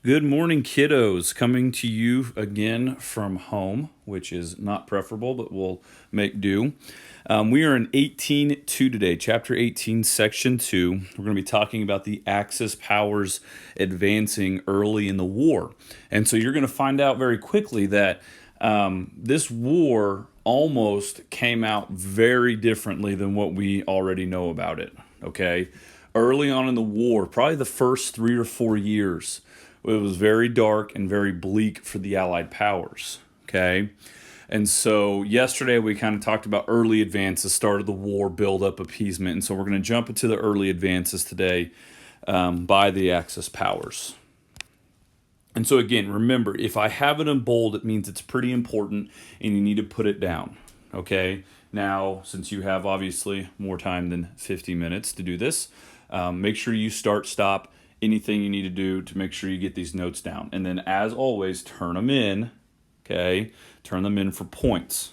Good morning, kiddos. Coming to you again from home, which is not preferable, but we'll make do. We are in 18.2 today, chapter 18, section 2. We're going to be talking about the Axis powers advancing early in the war. And so you're going to find out very quickly that this war almost came out very differently than what we already know about it, okay? Early on in the war, probably the first 3 or 4 years, it was very dark and very bleak for the Allied powers, okay? And so yesterday we kind of talked about early advances, start of the war, build up, appeasement. And so we're going to jump into the early advances today by the Axis powers. And so again, remember, if I have it in bold, it means it's pretty important and you need to put it down, okay? Now, since you have obviously more time than 50 minutes to do this, make sure you stop, anything you need to do to make sure you get these notes down. And then as always, turn them in, okay? Turn them in for points,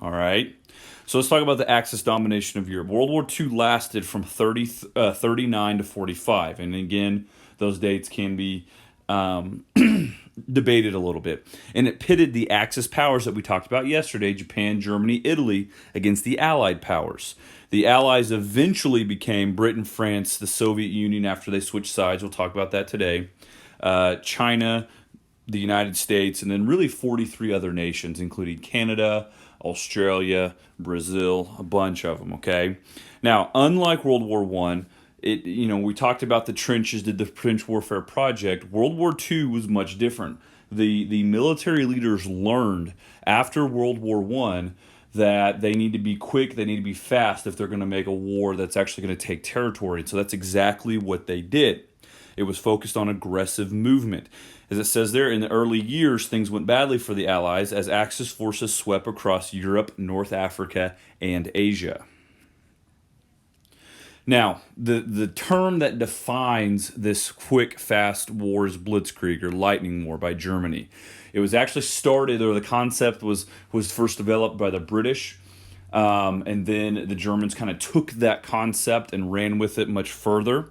all right? So let's talk about the Axis domination of Europe. World War II lasted from 39 to 45. And again, those dates can be debated a little bit. And it pitted the Axis powers that we talked about yesterday, Japan, Germany, Italy, against the Allied powers. The Allies eventually became Britain, France, the Soviet Union after they switched sides. We'll talk about that today. China, the United States, and then really 43 other nations, including Canada, Australia, Brazil, a bunch of them, okay? Now, unlike World War I, we talked about the trenches, did the Trench Warfare Project. World War II was much different. The military leaders learned after World War I that they need to be quick, they need to be fast if they're going to make a war that's actually going to take territory. And so that's exactly what they did. It was focused on aggressive movement. As it says there, in the early years, things went badly for the Allies as Axis forces swept across Europe, North Africa, and Asia. Now, the term that defines this quick, fast war is Blitzkrieg, or lightning war, by Germany. It was actually started, or the concept was first developed by the British, and then the Germans kind of took that concept and ran with it much further.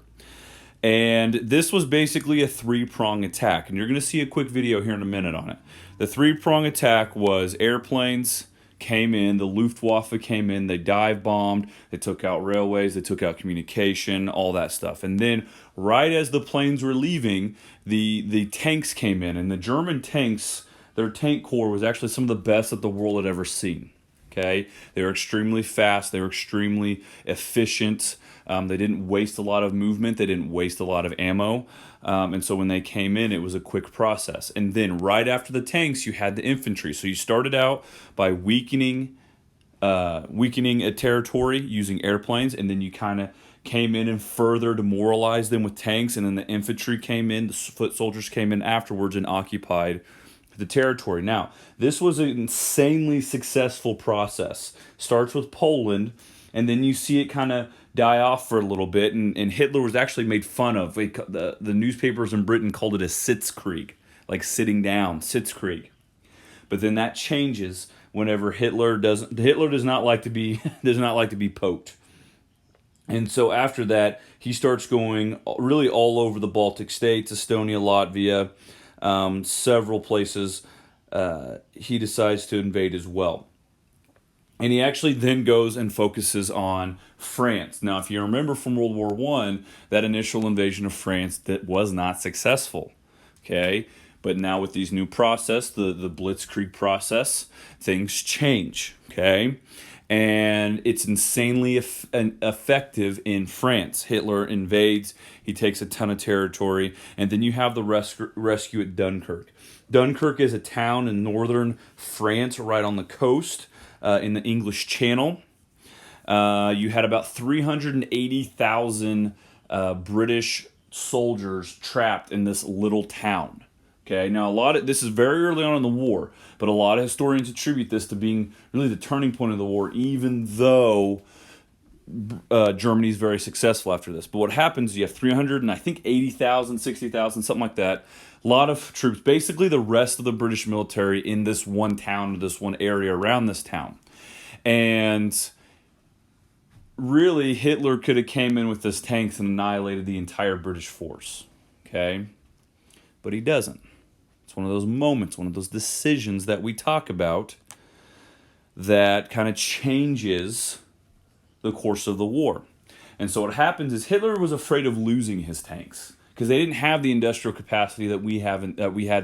And this was basically a three-prong attack, and you're going to see a quick video here in a minute on it. The three-prong attack was airplanes came in, the Luftwaffe came in, they dive bombed, they took out railways, they took out communication, all that stuff. And then right as the planes were leaving, the tanks came in, and the German tanks, their tank corps was actually some of the best that the world had ever seen. Okay, they were extremely fast, they were extremely efficient, they didn't waste a lot of movement, they didn't waste a lot of ammo, and so when they came in, it was a quick process. And then right after the tanks, you had the infantry. So you started out by weakening a territory using airplanes, and then you kind of came in and further demoralized them with tanks, and then the infantry came in, the foot soldiers came in afterwards and occupied the territory. Now, this was an insanely successful process. Starts with Poland, and then you see it kind of die off for a little bit, and Hitler was actually made fun of. The newspapers in Britain called it a Sitzkrieg, like sitting down, Sitzkrieg. But then that changes whenever Hitler does not like to be poked. And so after that, he starts going really all over the Baltic states, Estonia, Latvia, several places he decides to invade as well. And he actually then goes and focuses on France. Now, if you remember from World War I, that initial invasion of France that was not successful. Okay? But now with these new process, the Blitzkrieg process, things change. Okay? And it's insanely effective in France. Hitler invades, he takes a ton of territory, and then you have the rescue at Dunkirk. Dunkirk is a town in northern France, right on the coast, in the English Channel. You had about 380,000 British soldiers trapped in this little town. Okay, now this is very early on in the war, but a lot of historians attribute this to being really the turning point of the war, even though Germany is very successful after this. But what happens, you have 300 and I think 80,000, 60,000, something like that. A lot of troops, basically the rest of the British military in this one town, or this one area around this town. And really, Hitler could have came in with his tanks and annihilated the entire British force. Okay? but he doesn't. It's one of those moments, one of those decisions that we talk about that kind of changes the course of the war. And so what happens is Hitler was afraid of losing his tanks because they didn't have the industrial capacity that we had in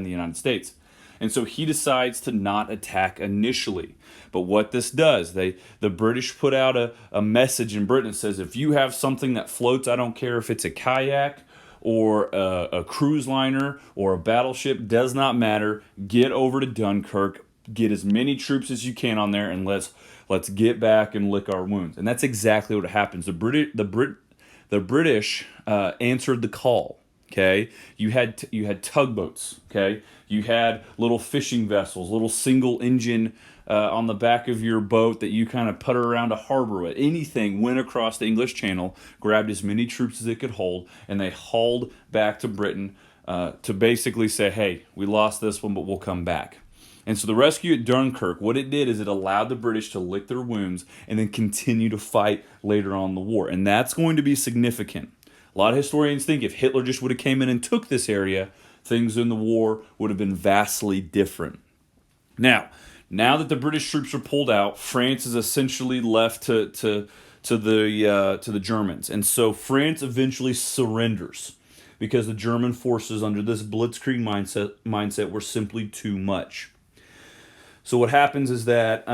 the United States. And so he decides to not attack initially. But what this does, the British put out a message in Britain that says, if you have something that floats, I don't care if it's a kayak or a cruise liner or a battleship, does not matter. Get over to Dunkirk, get as many troops as you can on there, and let's get back and lick our wounds. And that's exactly what happens. The British answered the call. Okay, you had tugboats. Okay, you had little fishing vessels, little single engine on the back of your boat that you kind of putter around a harbor with. Anything went across the English Channel, grabbed as many troops as it could hold, and they hauled back to Britain to basically say, hey, we lost this one, but we'll come back. And so the rescue at Dunkirk, what it did is it allowed the British to lick their wounds and then continue to fight later on in the war. And that's going to be significant. A lot of historians think if Hitler just would have came in and took this area, things in the war would have been vastly different. Now that the British troops are pulled out, France is essentially left to the Germans. And so France eventually surrenders because the German forces under this blitzkrieg mindset were simply too much. So what happens is that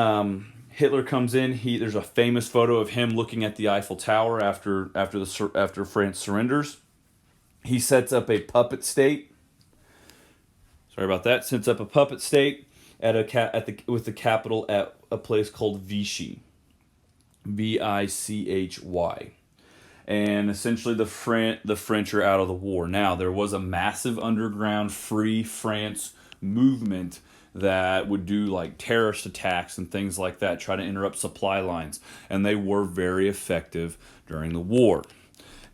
Hitler comes in. There's a famous photo of him looking at the Eiffel Tower after France surrenders. He sets up a puppet state. Sorry about that. Sets up a puppet state with the capital at a place called Vichy, Vichy, and essentially the French are out of the war. Now there was a massive underground Free France movement that would do like terrorist attacks and things like that, try to interrupt supply lines, and they were very effective during the war.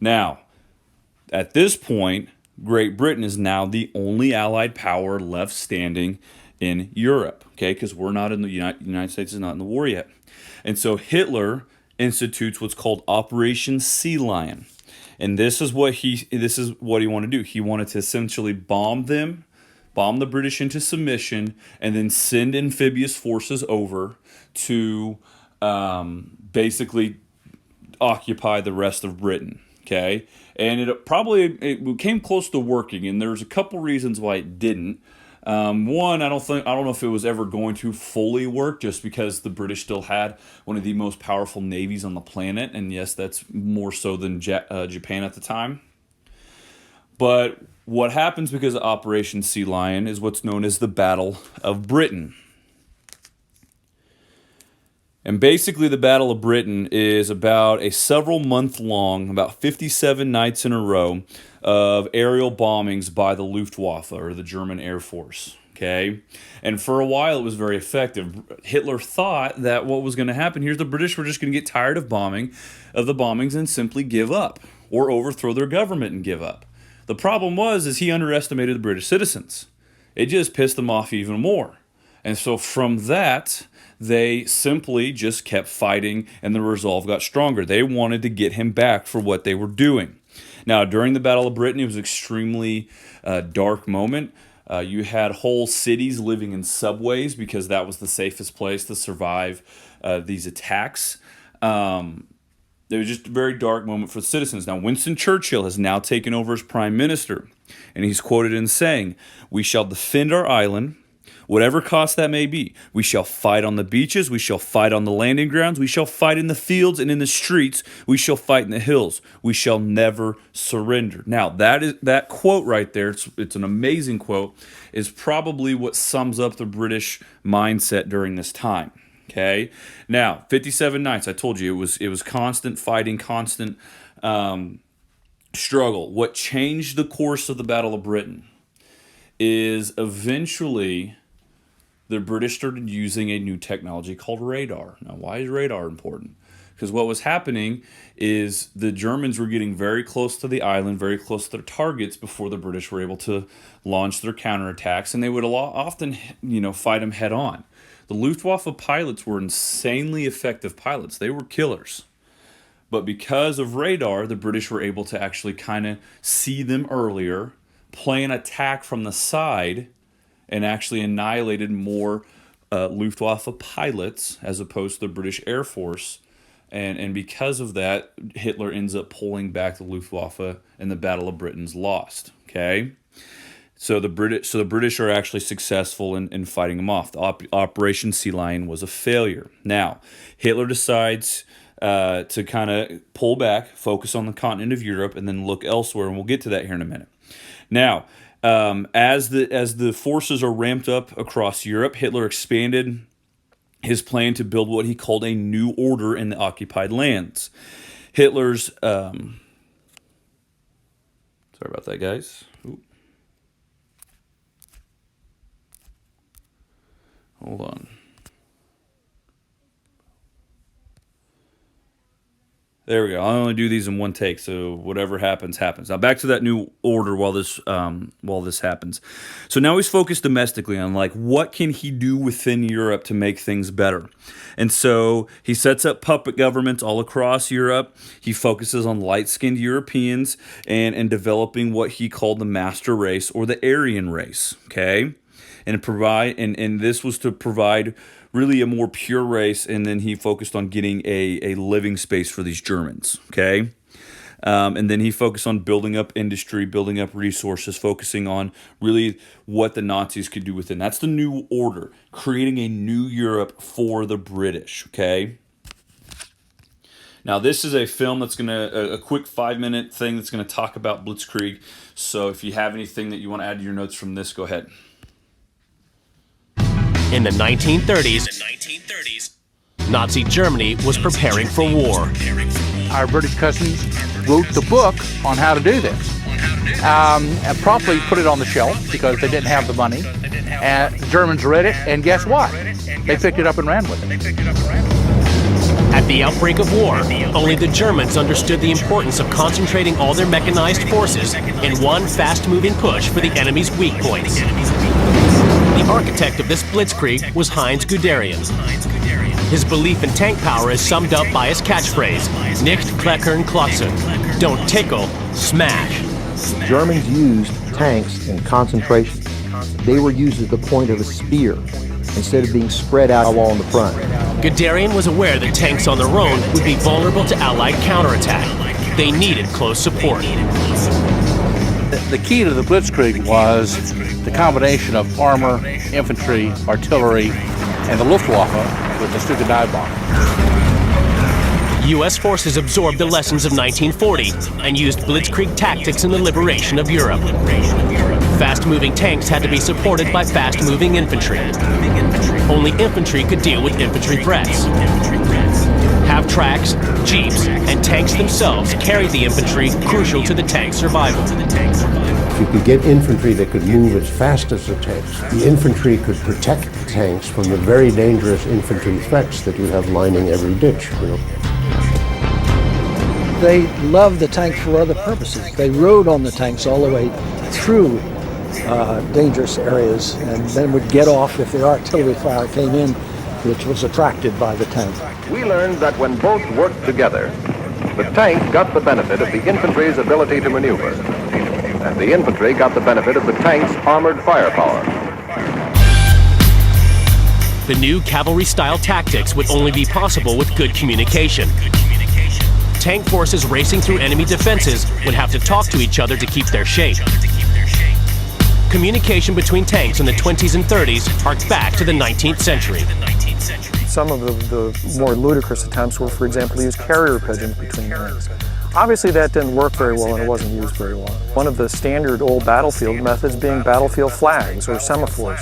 Now, at this point, Great Britain is now the only Allied power left standing in Europe, okay? Because we're not in the United States is not in the war yet, and so Hitler institutes what's called Operation Sea Lion, and this is what he wanted to do. He wanted to essentially bomb the British into submission, and then send amphibious forces over to basically occupy the rest of Britain. Okay, and it came close to working, and there's a couple reasons why it didn't. One, I don't know if it was ever going to fully work, just because the British still had one of the most powerful navies on the planet, and yes, that's more so than Japan at the time. But what happens because of Operation Sea Lion is what's known as the Battle of Britain. And basically the Battle of Britain is about a several month long, about 57 nights in a row of aerial bombings by the Luftwaffe, or the German Air Force. Okay? And for a while it was very effective. Hitler thought that what was going to happen here is the British were just going to get tired of the bombings and simply give up, or overthrow their government and give up. The problem is he underestimated the British citizens. It just pissed them off even more. And so from that, they simply just kept fighting, and the resolve got stronger. They wanted to get him back for what they were doing. Now, during the Battle of Britain, it was an extremely dark moment. You had whole cities living in subways because that was the safest place to survive these attacks. It was just a very dark moment for the citizens. Now, Winston Churchill has now taken over as prime minister, and he's quoted in saying, "We shall defend our island, whatever cost that may be. We shall fight on the beaches. We shall fight on the landing grounds. We shall fight in the fields and in the streets. We shall fight in the hills. We shall never surrender." Now, that quote right there, it's an amazing quote, is probably what sums up the British mindset during this time. Okay, now 57 nights. I told you it was constant fighting, constant struggle. What changed the course of the Battle of Britain is eventually the British started using a new technology called radar. Now, why is radar important? Because what was happening is the Germans were getting very close to the island, very close to their targets before the British were able to launch their counterattacks, and they would often, fight them head on. The Luftwaffe pilots were insanely effective pilots. They were killers. But because of radar, the British were able to actually kind of see them earlier, plan attack from the side and actually annihilated more Luftwaffe pilots as opposed to the British Air Force. And because of that, Hitler ends up pulling back the Luftwaffe, and the Battle of Britain's lost. Okay, so the British are actually successful in fighting them off. The Operation Sea Lion was a failure. Now, Hitler decides to kind of pull back, focus on the continent of Europe, and then look elsewhere. And we'll get to that here in a minute. Now, as the forces are ramped up across Europe, Hitler expanded his plan to build what he called a new order in the occupied lands. Hitler's sorry about that, guys. Ooh. Hold on. There we go. I only do these in one take, so whatever happens, happens. Now back to that new order while this happens. So now he's focused domestically on like what can he do within Europe to make things better. And so he sets up puppet governments all across Europe. He focuses on light-skinned Europeans and developing what he called the master race or the Aryan race. Okay, and this was to provide really a more pure race, and then he focused on getting a living space for these Germans, okay? And then he focused on building up industry, building up resources, focusing on really what the Nazis could do within. That's the new order, creating a new Europe for the British, okay? Now, this is a film that's a quick 5-minute thing that's going to talk about Blitzkrieg. So if you have anything that you want to add to your notes from this, go ahead. In the 1930s, Nazi Germany was preparing for war. Our British cousins wrote the book on how to do this. And promptly put it on the shelf because they didn't have the money. And the Germans read it, and guess what? They picked it up and ran with it. At the outbreak of war, only the Germans understood the importance of concentrating all their mechanized forces in one fast-moving push for the enemy's weak points. The architect of this blitzkrieg was Heinz Guderian. His belief in tank power is summed up by his catchphrase, Nicht kleckern, klotzen. Don't tickle, smash. The Germans used tanks in concentration. They were used at the point of a spear instead of being spread out along the front. Guderian was aware that tanks on their own would be vulnerable to Allied counterattack. They needed close support. The key to the blitzkrieg was the combination of armor, infantry, artillery, and the Luftwaffe with the Stuka dive bomber. U.S. forces absorbed the lessons of 1940 and used blitzkrieg tactics in the liberation of Europe. Fast-moving tanks had to be supported by fast-moving infantry. Only infantry could deal with infantry threats. Half-tracks, jeeps, and tanks themselves carried the infantry, crucial to the tank's survival. If you could get infantry that could move as fast as the tanks, the infantry could protect the tanks from the very dangerous infantry threats that you have lining every ditch, you know. They loved the tanks for other purposes. They rode on the tanks all the way through dangerous areas and then would get off if the artillery fire came in, which was attracted by the tank. We learned that when both worked together, the tank got the benefit of the infantry's ability to maneuver, and the infantry got the benefit of the tank's armored firepower. The new cavalry-style tactics would only be possible with good communication. Tank forces racing through enemy defenses would have to talk to each other to keep their shape. Communication between tanks in the 20s and 30s harked back to the 19th century. Some of the more ludicrous attempts were, for example, to use carrier pigeons between tanks. Obviously that didn't work very well and it wasn't used very well. One of the standard old battlefield methods being battlefield flags or semaphores,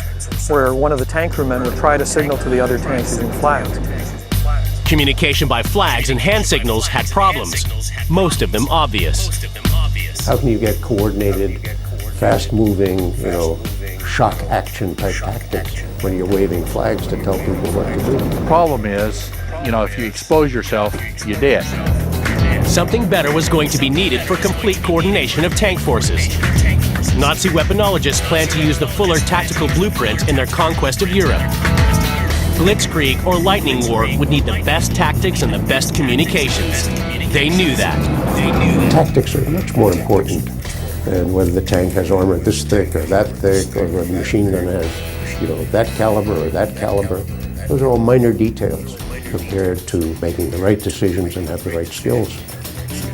where one of the tank crewmen would try to signal to the other tanks using flags. Communication by flags and hand signals had problems, most of them obvious. How can you get coordinated, fast-moving, shock action type tactics when you're waving flags to tell people what to do? The problem is, if you expose yourself, you're dead. Something better was going to be needed for complete coordination of tank forces. Nazi weaponologists planned to use the Fuller tactical blueprint in their conquest of Europe. Blitzkrieg or lightning war would need the best tactics and the best communications. They knew that. Tactics are much more important And whether the tank has armor this thick or that thick, or whether the machine gun has, that caliber or that caliber, those are all minor details compared to making the right decisions and have the right skills.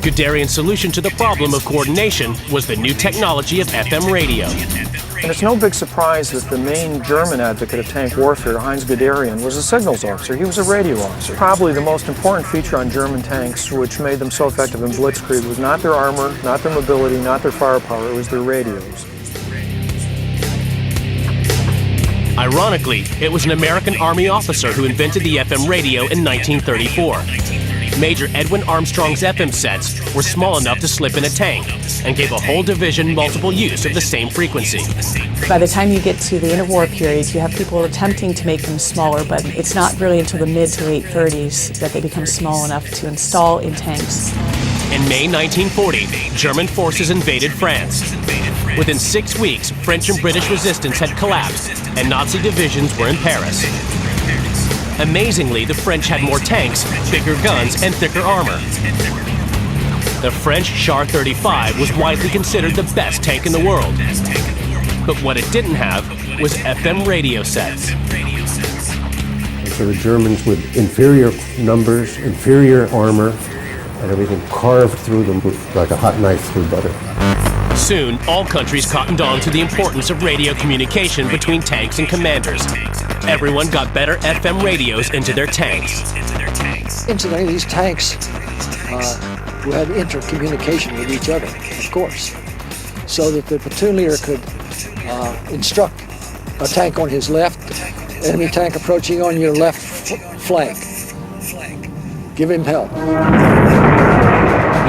Guderian's solution to the problem of coordination was the new technology of FM radio. And it's no big surprise that the main German advocate of tank warfare, Heinz Guderian, was a signals officer. He was a radio officer. Probably the most important feature on German tanks, which made them so effective in blitzkrieg, was not their armor, not their mobility, not their firepower, it was their radios. Ironically, it was an American Army officer who invented the FM radio in 1934. Major Edwin Armstrong's FM sets were small enough to slip in a tank and gave a whole division multiple use of the same frequency. By the time you get to the interwar period, you have people attempting to make them smaller, but it's not really until the mid to late 30s that they become small enough to install in tanks. In May 1940, German forces invaded France. Within 6 weeks, French and British resistance had collapsed, and Nazi divisions were in Paris. Amazingly, the French had more tanks, bigger guns, and thicker armor. The French Char 35 was widely considered the best tank in the world. But what it didn't have was FM radio sets. And so the Germans, with inferior numbers, inferior armor, and everything carved through them like a hot knife through butter. Soon, all countries cottoned on to the importance of radio communication between tanks and commanders. Everyone got better FM radios into their tanks. Incidentally, these tanks who had intercommunication with each other, of course, so that the platoon leader could instruct a tank on his left, enemy tank approaching on your left flank. Give him help.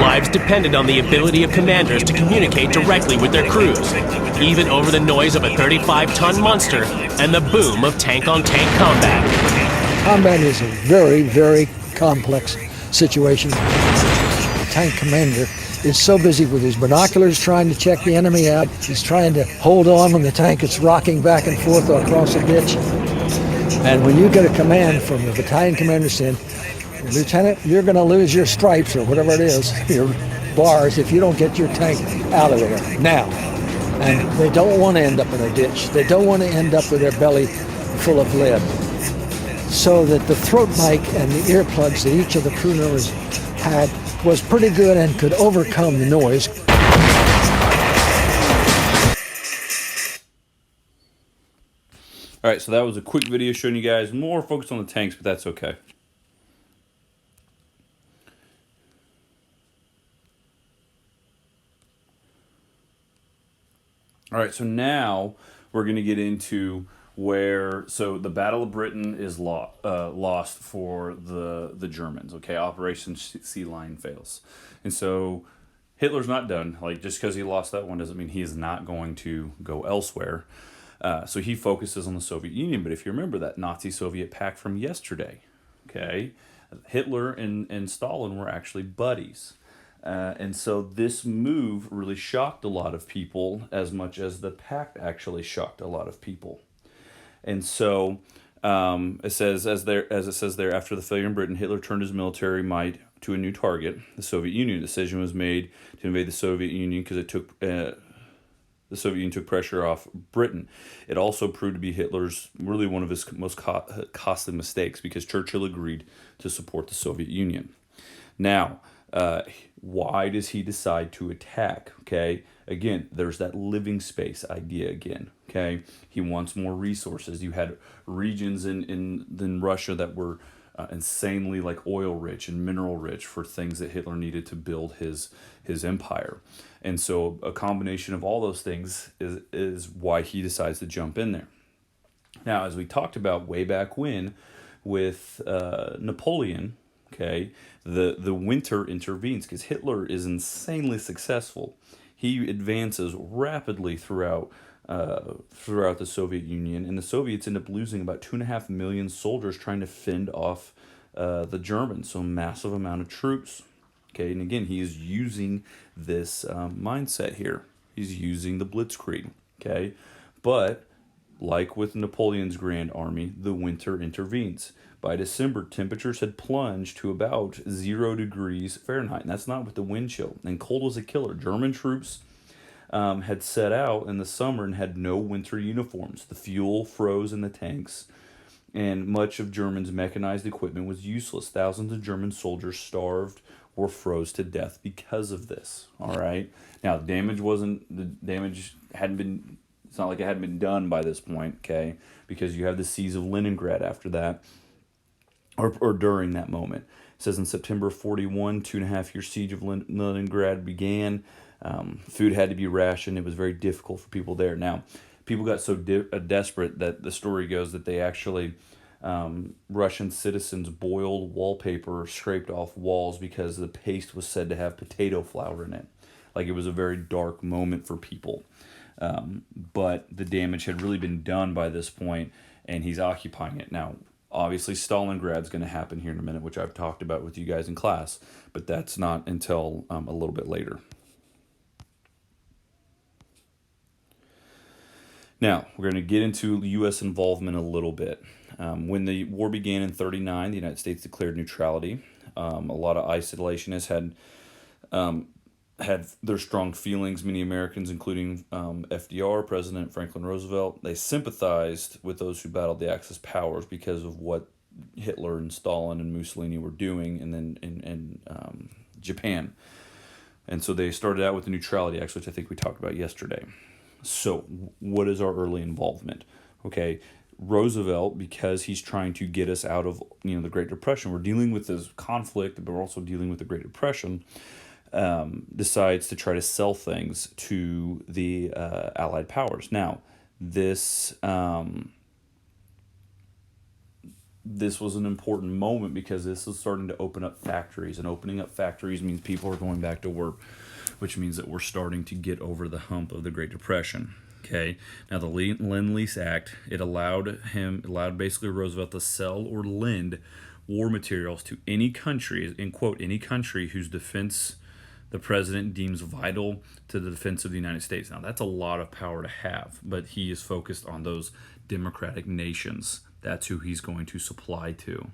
Lives depended on the ability of commanders to communicate directly with their crews, even over the noise of a 35-ton monster and the boom of tank-on-tank combat. Combat is a very, very complex situation. The tank commander is so busy with his binoculars trying to check the enemy out. He's trying to hold on when the tank is rocking back and forth across a ditch. And when you get a command from the battalion commander saying, Lieutenant, you're going to lose your stripes or whatever it is, your bars, if you don't get your tank out of there now. And they don't want to end up in a ditch. They don't want to end up with their belly full of lead. So that the throat mic and the earplugs that each of the crew members had was pretty good and could overcome the noise. All right, so that was a quick video showing you guys more focused on the tanks, but that's okay. All right, so now we're going to get into so the Battle of Britain is lost for the Germans, okay? Operation Sea Lion fails. And so Hitler's not done. Like, just because he lost that one doesn't mean he is not going to go elsewhere. So he focuses on the Soviet Union. But if you remember that Nazi-Soviet pact from yesterday, okay, Hitler and Stalin were actually buddies. And so this move really shocked a lot of people as much as the pact actually shocked a lot of people. And so it says, as it says there, after the failure in Britain, Hitler turned his military might to a new target, the Soviet Union. A decision was made to invade the Soviet Union because the Soviet Union took pressure off Britain. It also proved to be Hitler's really one of his most costly mistakes because Churchill agreed to support the Soviet Union. Now, why does he decide to attack? Okay, again, there's that living space idea again. Okay, he wants more resources. You had regions in Russia that were insanely like oil rich and mineral rich for things that Hitler needed to build his empire. And so a combination of all those things is why he decides to jump in there. Now, as we talked about way back when with Napoleon, okay, the winter intervenes because Hitler is insanely successful. He advances rapidly throughout the Soviet Union, and the Soviets end up losing about 2.5 million soldiers trying to fend off the Germans, so a massive amount of troops. Okay, and again, he is using this mindset here. He's using the blitzkrieg. Okay, but like with Napoleon's Grand Army, the winter intervenes. By December, temperatures had plunged to about 0 degrees Fahrenheit, and that's not with the wind chill. And cold was a killer. German troops had set out in the summer and had no winter uniforms. The fuel froze in the tanks, and much of Germans' mechanized equipment was useless. Thousands of German soldiers starved or froze to death because of this. All right. Now, the damage hadn't been. It's not like it hadn't been done by this point, okay? Because you have the siege of Leningrad after that, or during that moment. It says in September 41, 2.5-year siege of Leningrad began. Food had to be rationed. It was very difficult for people there. Now, people got so desperate that the story goes that they actually, Russian citizens boiled wallpaper or scraped off walls because the paste was said to have potato flour in it. Like, it was a very dark moment for people. But the damage had really been done by this point, and he's occupying it. Now, obviously, Stalingrad's going to happen here in a minute, which I've talked about with you guys in class, but that's not until a little bit later. Now, we're going to get into U.S. involvement a little bit. When the war began in 1939, the United States declared neutrality. A lot of isolationists had their strong feelings. Many Americans, including FDR, President Franklin Roosevelt, they sympathized with those who battled the Axis powers because of what Hitler and Stalin and Mussolini were doing, and then in Japan. And so they started out with the Neutrality Act, which I think we talked about yesterday. So what is our early involvement? Okay, Roosevelt, because he's trying to get us out of the Great Depression. We're dealing with this conflict, but we're also dealing with the Great Depression. Decides to try to sell things to the Allied powers. Now, this was an important moment because this is starting to open up factories, and opening up factories means people are going back to work, which means that we're starting to get over the hump of the Great Depression. Okay. Now, the Lend-Lease Act, it allowed basically Roosevelt to sell or lend war materials to any country, in quote, any country whose defense the president deems vital to the defense of the United States. Now, that's a lot of power to have, but he is focused on those democratic nations. That's who he's going to supply to.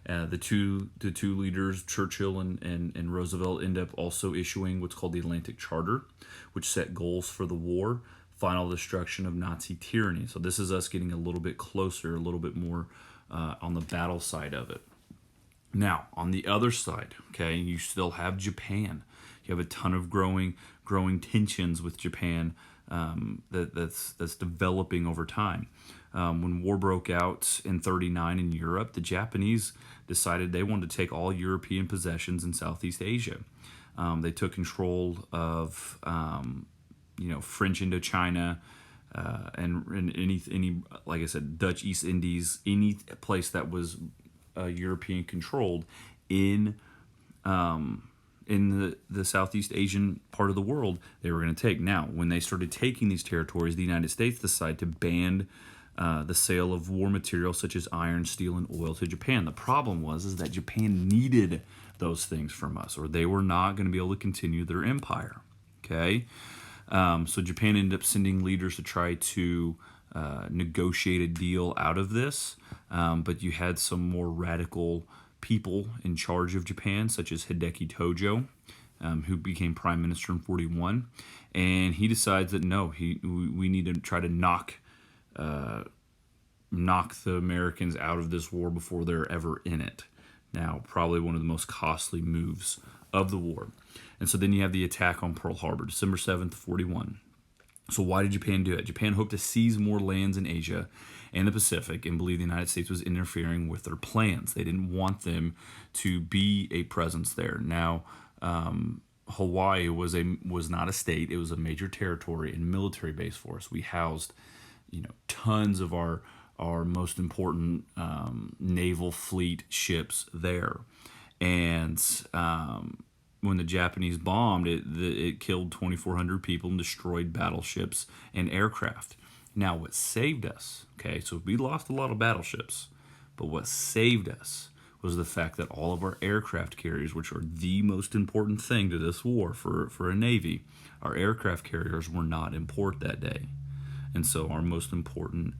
The two leaders, Churchill and Roosevelt, end up also issuing what's called the Atlantic Charter, which set goals for the war, final destruction of Nazi tyranny. So this is us getting a little bit closer, a little bit more on the battle side of it. Now, on the other side, okay, you still have Japan. You have a ton of growing tensions with Japan that's developing over time. When war broke out in 1939 in Europe, the Japanese decided they wanted to take all European possessions in Southeast Asia. They took control of French Indochina and any like I said, Dutch East Indies, any place that was European controlled in the Southeast Asian part of the world, they were going to take. Now, when they started taking these territories, the United States decided to ban the sale of war materials such as iron, steel, and oil to Japan. The problem is that Japan needed those things from us, or they were not going to be able to continue their empire. Okay, so Japan ended up sending leaders to try to negotiate a deal out of this, but you had some more radical people in charge of Japan, such as Hideki Tojo, who became prime minister in 1941, and he decides that no, we need to try to knock the Americans out of this war before they're ever in it. Now, probably one of the most costly moves of the war. And so then you have the attack on Pearl Harbor, December 7th, 1941. So why did Japan do it? Japan hoped to seize more lands in Asia and the Pacific and believed the United States was interfering with their plans. They didn't want them to be a presence there. Now, Hawaii was not a state. It was a major territory and military base for us. We housed, tons of our most important naval fleet ships there. And when the Japanese bombed, it killed 2,400 people and destroyed battleships and aircraft. Now, what saved us, okay, so we lost a lot of battleships, but what saved us was the fact that all of our aircraft carriers, which are the most important thing to this war for a Navy, our aircraft carriers were not in port that day. And so our most important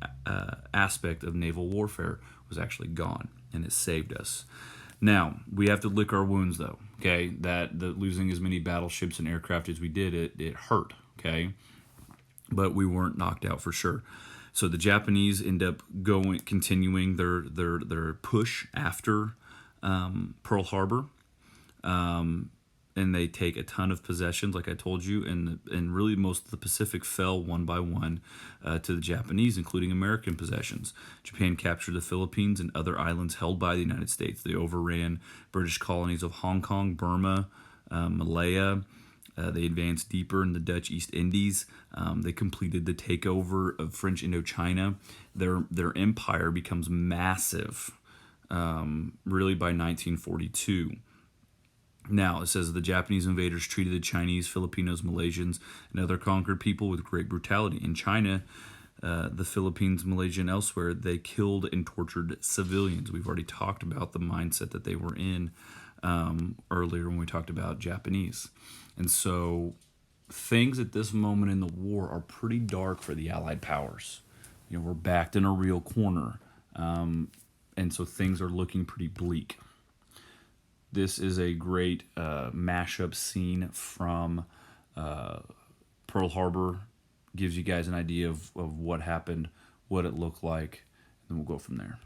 aspect of naval warfare was actually gone, and it saved us. Now, we have to lick our wounds, though, okay? That losing as many battleships and aircraft as we did, it hurt, Okay, but we weren't knocked out for sure. So the Japanese end up continuing their push after Pearl Harbor, and they take a ton of possessions, like I told you, and really most of the Pacific fell one by one to the Japanese, including American possessions. Japan captured the Philippines and other islands held by the United States. They overran British colonies of Hong Kong, Burma, Malaya. They advanced deeper in the Dutch East Indies. They completed the takeover of French Indochina. Their empire becomes massive, really by 1942. Now, it says the Japanese invaders treated the Chinese, Filipinos, Malaysians, and other conquered people with great brutality. In China, the Philippines, Malaysia, and elsewhere, they killed and tortured civilians. We've already talked about the mindset that they were in earlier when we talked about Japanese. And so things at this moment in the war are pretty dark for the Allied powers. You know, we're backed in a real corner. And so things are looking pretty bleak. This is a great mashup scene from Pearl Harbor. Gives you guys an idea of what happened, what it looked like, and we'll go from there.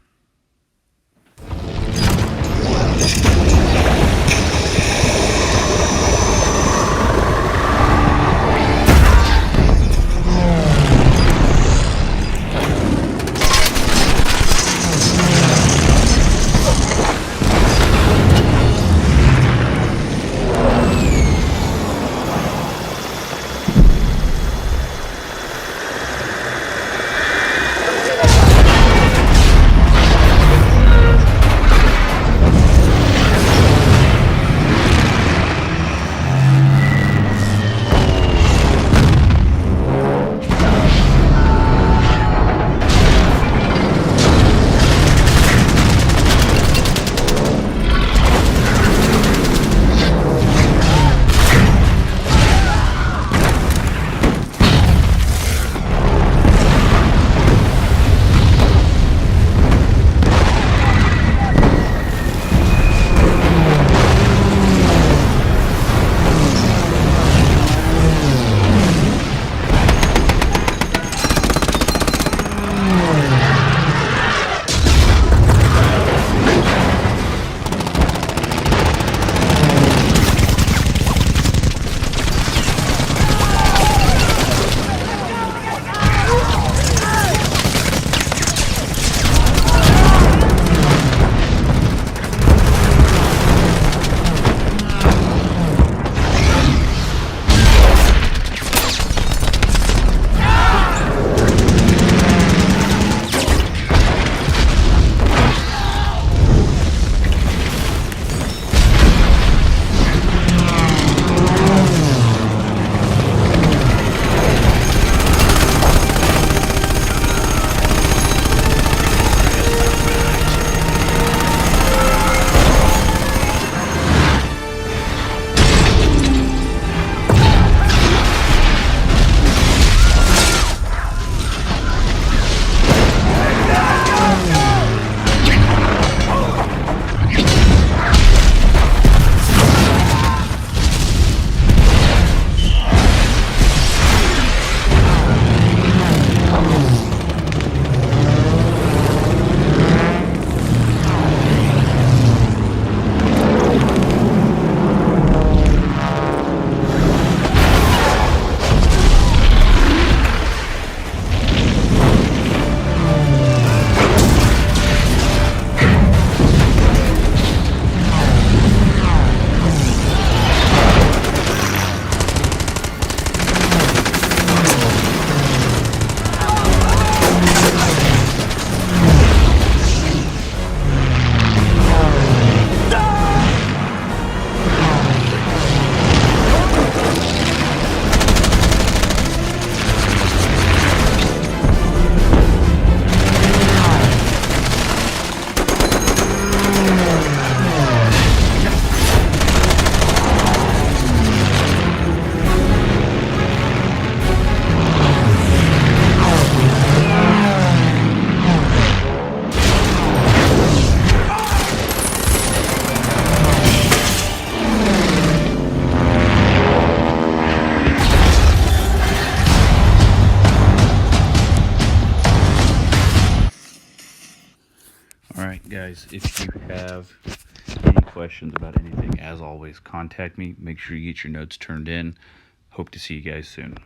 right, guys, if you have any questions about anything, as always, contact me. Make sure you get your notes turned in. Hope to see you guys soon.